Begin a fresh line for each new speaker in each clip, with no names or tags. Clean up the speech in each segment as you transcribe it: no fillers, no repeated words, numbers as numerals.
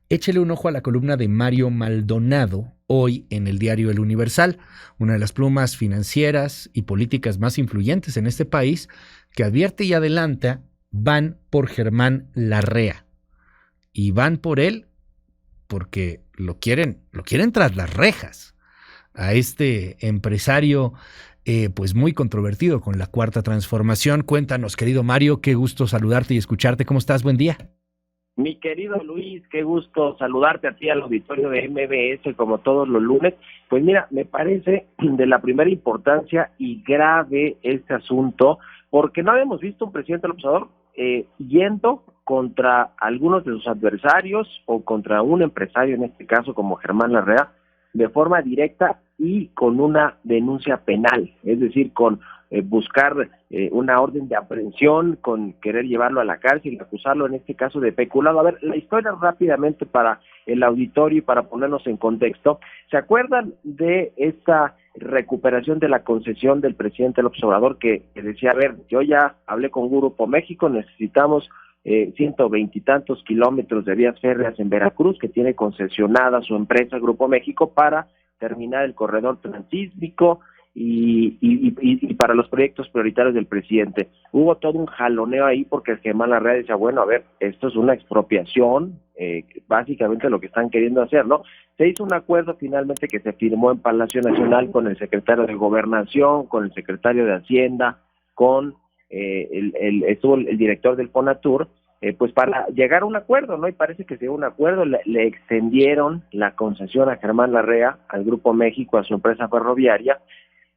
Échele un ojo a la columna de Mario Maldonado, hoy en el diario El Universal, una de las plumas financieras y políticas más influyentes en este país, que advierte y adelanta: van por Germán Larrea. Y van por él porque lo quieren tras las rejas a este empresario pues muy controvertido con la Cuarta Transformación. Cuéntanos, querido Mario, qué gusto saludarte y escucharte. ¿Cómo estás? Buen día.
Mi querido Luis, qué gusto saludarte a ti, al auditorio de MBS, como todos los lunes. Pues mira, me parece de la primera importancia y grave este asunto, porque no habíamos visto un presidente López Obrador yendo contra algunos de sus adversarios o contra un empresario, en este caso como Germán Larrea, de forma directa y con una denuncia penal, es decir, con buscar una orden de aprehensión, con querer llevarlo a la cárcel y acusarlo en este caso de peculado. A ver, la historia rápidamente para el auditorio y para ponernos en contexto. ¿Se acuerdan de esta recuperación de la concesión del presidente López Obrador que decía, a ver, yo ya hablé con Grupo México, necesitamos 120 y tantos kilómetros de vías férreas en Veracruz, que tiene concesionada su empresa Grupo México para terminar el corredor transísmico y para los proyectos prioritarios del presidente? Hubo todo un jaloneo ahí porque Germán Larrea decía, bueno, a ver, esto es una expropiación, básicamente lo que están queriendo hacer, ¿no? Se hizo un acuerdo finalmente que se firmó en Palacio Nacional con el secretario de Gobernación, con el secretario de Hacienda, con estuvo el director del Fonatur, pues para llegar a un acuerdo, ¿no? Y parece que se llegó a un acuerdo, le extendieron la concesión a Germán Larrea, al Grupo México, a su empresa ferroviaria,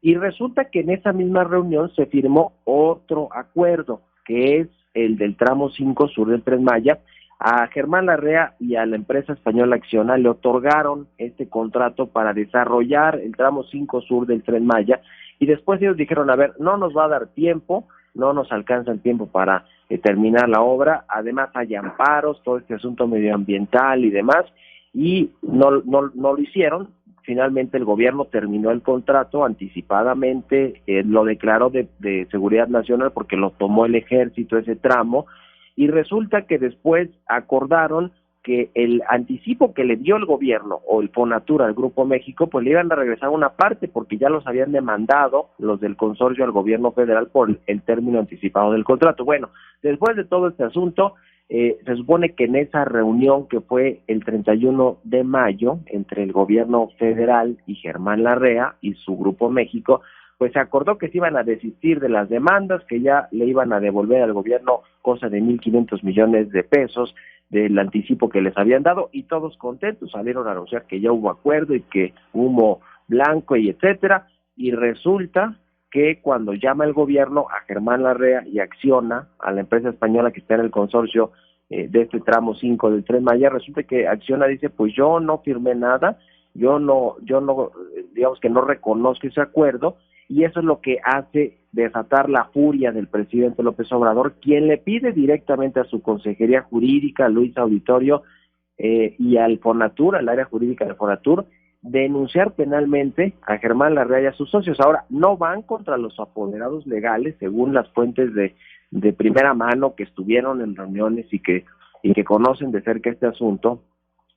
y resulta que en esa misma reunión se firmó otro acuerdo, que es el del tramo 5 sur del Tren Maya. A Germán Larrea y a la empresa española Acciona le otorgaron este contrato para desarrollar el tramo 5 sur del Tren Maya, y después ellos dijeron, a ver, no nos va a dar tiempo, no nos alcanza el tiempo para terminar la obra, además hay amparos, todo este asunto medioambiental y demás, y no lo hicieron. Finalmente el gobierno terminó el contrato anticipadamente, lo declaró de seguridad nacional porque lo tomó el ejército ese tramo, y resulta que después acordaron que el anticipo que le dio el gobierno o el Fonatur al Grupo México, pues le iban a regresar una parte porque ya los habían demandado los del consorcio al gobierno federal por el término anticipado del contrato. Bueno, después de todo este asunto, se supone que en esa reunión que fue el 31 de mayo entre el gobierno federal y Germán Larrea y su Grupo México, pues se acordó que se iban a desistir de las demandas, que ya le iban a devolver al gobierno cosa de 1,500 millones de pesos del anticipo que les habían dado, y todos contentos salieron a anunciar que ya hubo acuerdo y que humo blanco y etcétera, y resulta que cuando llama el gobierno a Germán Larrea y Acciona, a la empresa española que está en el consorcio de este tramo 5 del Tren Maya, resulta que Acciona dice, pues yo no firmé nada, yo no, digamos que no reconozco ese acuerdo, y eso es lo que hace desatar la furia del presidente López Obrador, quien le pide directamente a su consejería jurídica, Luis Auditorio, y al Fonatur, al área jurídica del Fonatur, denunciar penalmente a Germán Larrea y a sus socios. Ahora, no van contra los apoderados legales, según las fuentes de primera mano que estuvieron en reuniones y que conocen de cerca este asunto.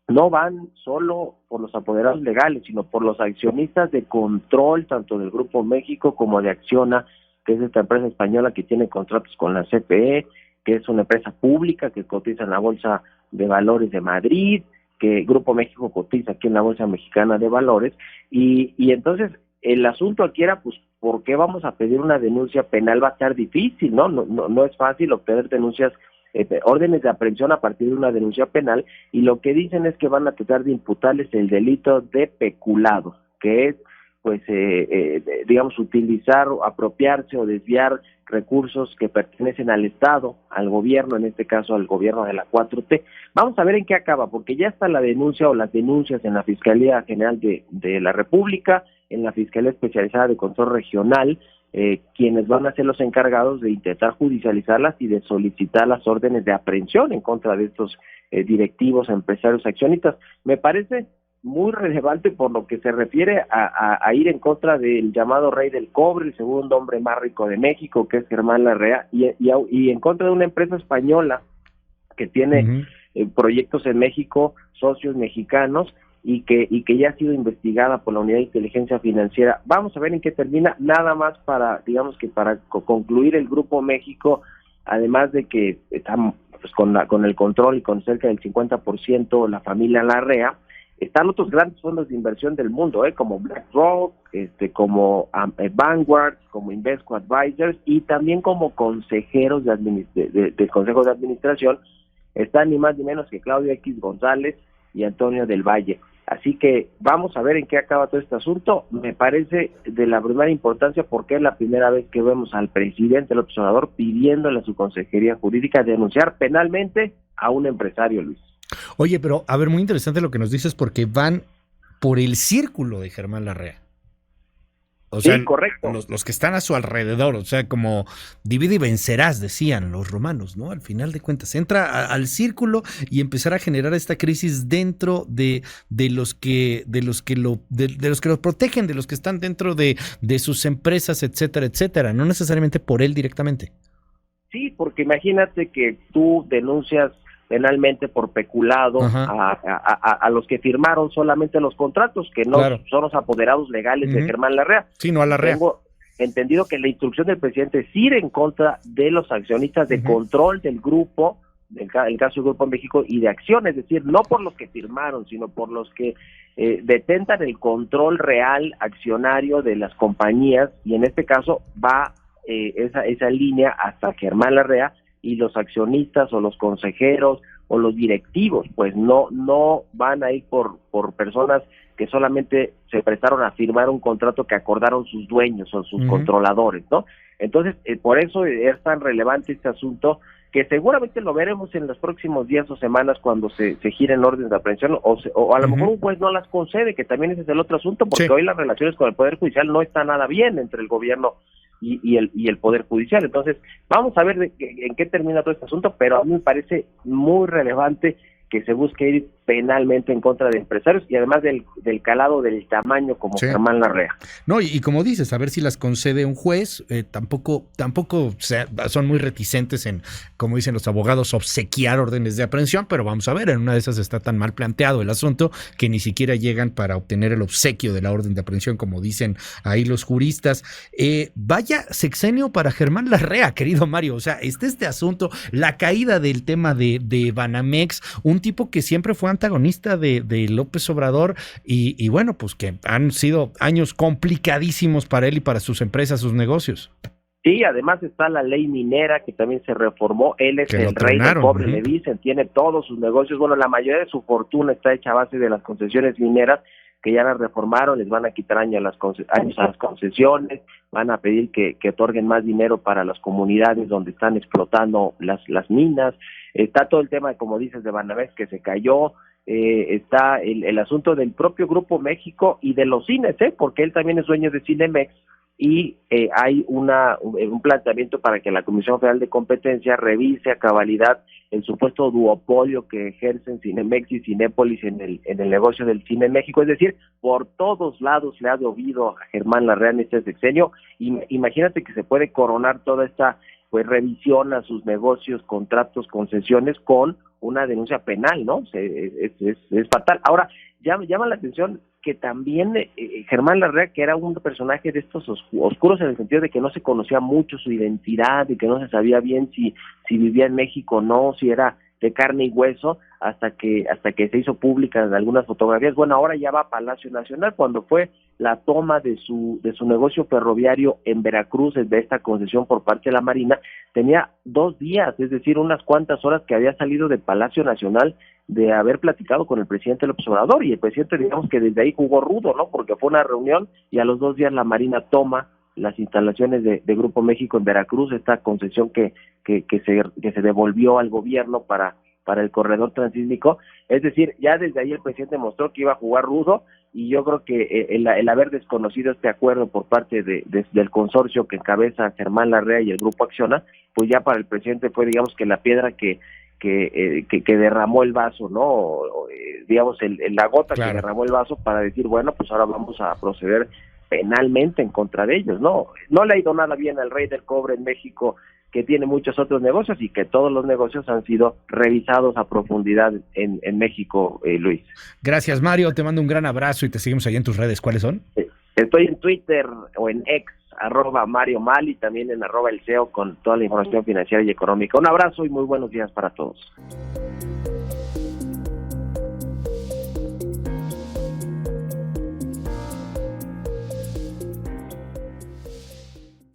No van solo por los apoderados legales, sino por los accionistas de control, tanto del Grupo México como de Acciona, que es esta empresa española que tiene contratos con la CFE, que es una empresa pública que cotiza en la Bolsa de Valores de Madrid, que Grupo México cotiza aquí en la Bolsa Mexicana de Valores, y entonces el asunto aquí era, pues, ¿por qué vamos a pedir una denuncia penal? Va a ser difícil, ¿no? No es fácil obtener denuncias, órdenes de aprehensión a partir de una denuncia penal, y lo que dicen es que van a tratar de imputarles el delito de peculado, que es, pues, digamos, utilizar, apropiarse o desviar recursos que pertenecen al Estado, al gobierno, en este caso al gobierno de la 4T. Vamos a ver en qué acaba, porque ya está la denuncia o las denuncias en la Fiscalía General de la República, en la Fiscalía Especializada de Control Regional, quienes van a ser los encargados de intentar judicializarlas y de solicitar las órdenes de aprehensión en contra de estos directivos, empresarios, accionistas. Me parece muy relevante por lo que se refiere a ir en contra del llamado rey del cobre, el segundo hombre más rico de México, que es Germán Larrea, y en contra de una empresa española que tiene proyectos en México, socios mexicanos, y que ya ha sido investigada por la Unidad de Inteligencia Financiera. Vamos a ver en qué termina, nada más para, digamos que para concluir el Grupo México, además de que están pues, con el control y con cerca del 50% la familia Larrea, están otros grandes fondos de inversión del mundo, como BlackRock, como Vanguard, como Invesco Advisors, y también como consejeros del Consejo de Administración, están ni más ni menos que Claudio X González y Antonio del Valle. Así que vamos a ver en qué acaba todo este asunto. Me parece de la primera importancia porque es la primera vez que vemos al presidente López Obrador pidiéndole a su Consejería Jurídica denunciar penalmente a un empresario, Luis.
Oye, pero a ver, muy interesante lo que nos dices porque van por el círculo de Germán Larrea. O sea,
sí, correcto.
Los que están a su alrededor, o sea, como divide y vencerás, decían los romanos, ¿no? Al final de cuentas, entra al círculo y empezar a generar esta crisis dentro de los que los protegen, de los que están dentro de sus empresas, etcétera, etcétera, no necesariamente por él directamente.
Sí, porque imagínate que tú denuncias penalmente por peculado a los que firmaron solamente los contratos, que no son los apoderados legales de Germán Larrea.
Sí, no a Larrea.
Tengo entendido que la instrucción del presidente es ir en contra de los accionistas de control del grupo, el caso del Grupo México, y de acción, es decir, no por los que firmaron, sino por los que detentan el control real accionario de las compañías, y en este caso va esa línea hasta Germán Larrea, y los accionistas o los consejeros o los directivos, pues no van a ir por personas que solamente se prestaron a firmar un contrato que acordaron sus dueños o sus controladores, ¿no? Entonces, por eso es tan relevante este asunto, que seguramente lo veremos en los próximos días o semanas cuando se giren órdenes de aprehensión, o a lo mejor un juez no las concede, que también ese es el otro asunto, porque hoy las relaciones con el Poder Judicial no están nada bien entre el gobierno y el Poder Judicial. Entonces, vamos a ver en qué termina todo este asunto, pero a mí me parece muy relevante que se busque ir penalmente en contra de empresarios y además del calado del tamaño como Germán Larrea.
No, y como dices, a ver si las concede un juez, tampoco son muy reticentes en, como dicen los abogados, obsequiar órdenes de aprehensión, pero vamos a ver, en una de esas está tan mal planteado el asunto que ni siquiera llegan para obtener el obsequio de la orden de aprehensión, como dicen ahí los juristas. Vaya sexenio para Germán Larrea, querido Mario, o sea, este asunto, la caída del tema de Banamex, un tipo que siempre fue antagonista de López Obrador y bueno, pues que han sido años complicadísimos para él y para sus empresas, sus negocios.
Sí, además está la ley minera que también se reformó, él es el rey del cobre, le dicen, tiene todos sus negocios, bueno, la mayoría de su fortuna está hecha a base de las concesiones mineras, que ya las reformaron, les van a quitar años a las concesiones, van a pedir que otorguen más dinero para las comunidades donde están explotando las minas, está todo el tema, como dices, de Banamex que se cayó, está el asunto del propio Grupo México y de los cines, porque él también es dueño de Cinemex, y hay un planteamiento para que la Comisión Federal de Competencia revise a cabalidad el supuesto duopolio que ejercen Cinemex y Cinépolis en el negocio del cine en México. Es decir, por todos lados le ha llovido a Germán Larrea en este sexenio. Imagínate que se puede coronar toda esta revisión a sus negocios, contratos, concesiones con una denuncia penal, ¿no? Es fatal. Ahora, llama la atención que también Germán Larrea, que era un personaje de estos oscuros en el sentido de que no se conocía mucho su identidad y que no se sabía bien si vivía en México o no, si era de carne y hueso, hasta que se hizo pública en algunas fotografías. Bueno, ahora ya va a Palacio Nacional, cuando fue la toma de su negocio ferroviario en Veracruz, de esta concesión por parte de la Marina, tenía 2 días, es decir, unas cuantas horas que había salido de Palacio Nacional de haber platicado con el presidente López Obrador, y el presidente, digamos que desde ahí jugó rudo, ¿no? Porque fue una reunión y a los 2 días la Marina toma las instalaciones de Grupo México en Veracruz, esta concesión que se devolvió al gobierno para el corredor transísmico. Es decir, ya desde ahí el presidente mostró que iba a jugar rudo, y yo creo que el haber desconocido este acuerdo por parte del consorcio que encabeza Germán Larrea y el Grupo Acciona, pues ya para el presidente fue, digamos, que la piedra que derramó el vaso, ¿no? Digamos, la gota que derramó el vaso para decir, bueno, pues ahora vamos a proceder penalmente en contra de ellos, ¿no? No le ha ido nada bien al rey del cobre en México que tiene muchos otros negocios y que todos los negocios han sido revisados a profundidad en México, Luis.
Gracias, Mario. Te mando un gran abrazo y te seguimos allá en tus redes. ¿Cuáles son?
Estoy en Twitter o en X, @Mario Mal, y también en @El CEO con toda la información financiera y económica. Un abrazo y muy buenos días para todos.